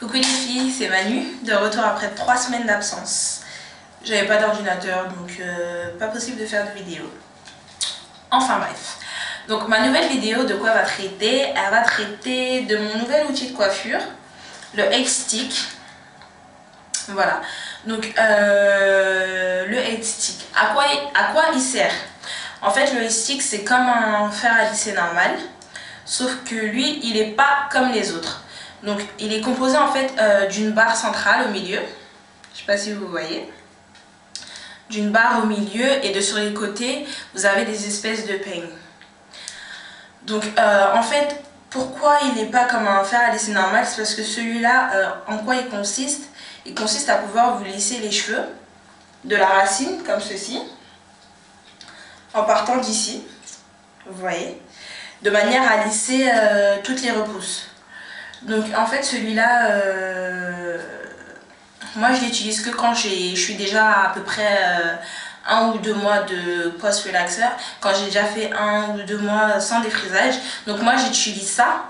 Coucou les filles, c'est Manu, de retour après 3 semaines d'absence. J'avais pas d'ordinateur, donc pas possible de faire de vidéo. Enfin bref. Donc ma nouvelle vidéo, de quoi elle va traiter? Elle va traiter de mon nouvel outil de coiffure, le Head Stick. Voilà. Donc le Head Stick, à quoi il sert? En fait, le Head Stick, c'est comme un fer à lisser normal, sauf que lui, il n'est pas comme les autres. Donc il est composé en fait d'une barre centrale au milieu, je sais pas si vous voyez, d'une barre au milieu, et de sur les côtés vous avez des espèces de peignes. Donc en fait, pourquoi il n'est pas comme un fer à lisser normal? C'est parce que celui-là, en quoi il consiste? Il consiste à pouvoir vous lisser les cheveux de la racine comme ceci, en partant d'ici, vous voyez, de manière à lisser toutes les repousses. Donc en fait celui-là, moi je l'utilise que quand je suis déjà à peu près 1 ou 2 mois de post-relaxeur, quand j'ai déjà fait 1 ou 2 mois sans défrisage. Donc moi j'utilise ça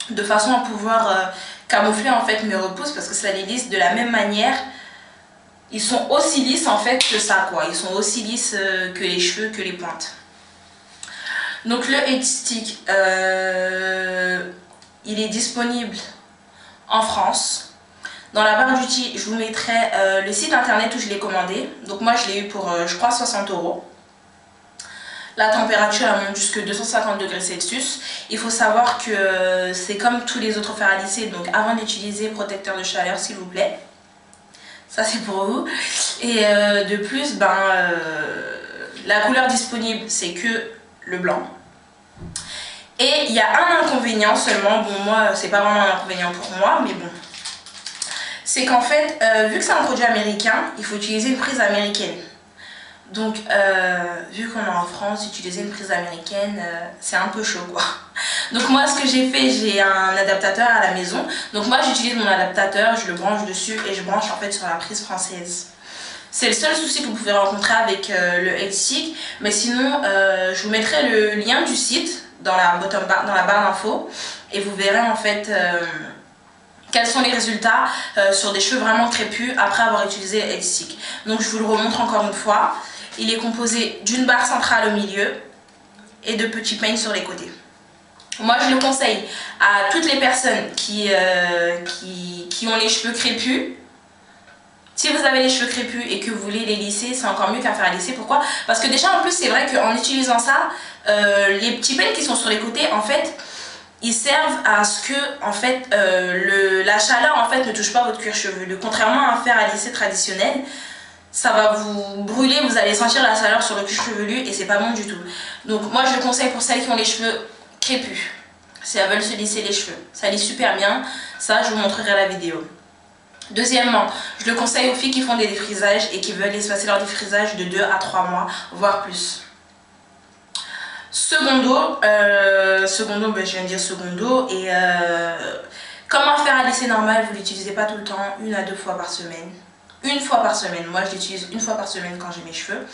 de façon à pouvoir camoufler en fait mes repousses, parce que ça les lisse de la même manière. Ils sont aussi lisses en fait que ça, quoi. Ils sont aussi lisses que les cheveux, que les pointes. Donc le Head Stick, il est disponible en France. Dans la barre d'outils, je vous mettrai le site internet où je l'ai commandé. Donc moi je l'ai eu pour je crois 60 €. La température elle monte jusqu'à 250 degrés Celsius. Il faut savoir que c'est comme tous les autres fers à lisser. Donc avant d'utiliser protecteur de chaleur s'il vous plaît. Ça c'est pour vous. Et de plus, la couleur disponible c'est que le blanc. Et il y a un inconvénient seulement, bon moi c'est pas vraiment un inconvénient pour moi, mais bon. C'est qu'en fait, vu que c'est un produit américain, il faut utiliser une prise américaine. Donc vu qu'on est en France, utiliser une prise américaine, c'est un peu chaud quoi. Donc moi ce que j'ai fait, j'ai un adaptateur à la maison. Donc moi j'utilise mon adaptateur, je le branche dessus et je branche en fait sur la prise française. C'est le seul souci que vous pouvez rencontrer avec le Head Stick. Mais sinon, je vous mettrai le lien du site dans la barre d'infos. Et vous verrez en fait quels sont les résultats sur des cheveux vraiment crépus après avoir utilisé le Head Stick. Donc je vous le remontre encore une fois. Il est composé d'une barre centrale au milieu et de petits peignes sur les côtés. Moi je le conseille à toutes les personnes qui ont les cheveux crépus. Si vous avez les cheveux crépus et que vous voulez les lisser, c'est encore mieux qu'un fer à lisser. Pourquoi? Parce que déjà en plus c'est vrai qu'en utilisant ça, les petits peils qui sont sur les côtés, en fait, ils servent à ce que en fait, la chaleur en fait ne touche pas votre cuir chevelu. Contrairement à un fer à lisser traditionnel, ça va vous brûler, vous allez sentir la chaleur sur le cuir chevelu et c'est pas bon du tout. Donc moi je le conseille pour celles qui ont les cheveux crépus, si elles veulent se lisser les cheveux. Ça lisse super bien, ça je vous montrerai la vidéo. Deuxièmement, je le conseille aux filles qui font des défrisages et qui veulent espacer leur défrisage de 2 à 3 mois, voire plus. Secondo, je viens de dire secondo, et comme un fer à lisser normal, vous ne l'utilisez pas tout le temps, 1 à 2 fois par semaine. 1 fois par semaine, moi je l'utilise 1 fois par semaine quand j'ai mes cheveux.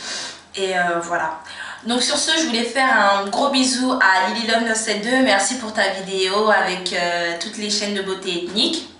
Et voilà. Donc sur ce, je voulais faire un gros bisou à Lily Love 972. Merci pour ta vidéo avec toutes les chaînes de beauté ethnique.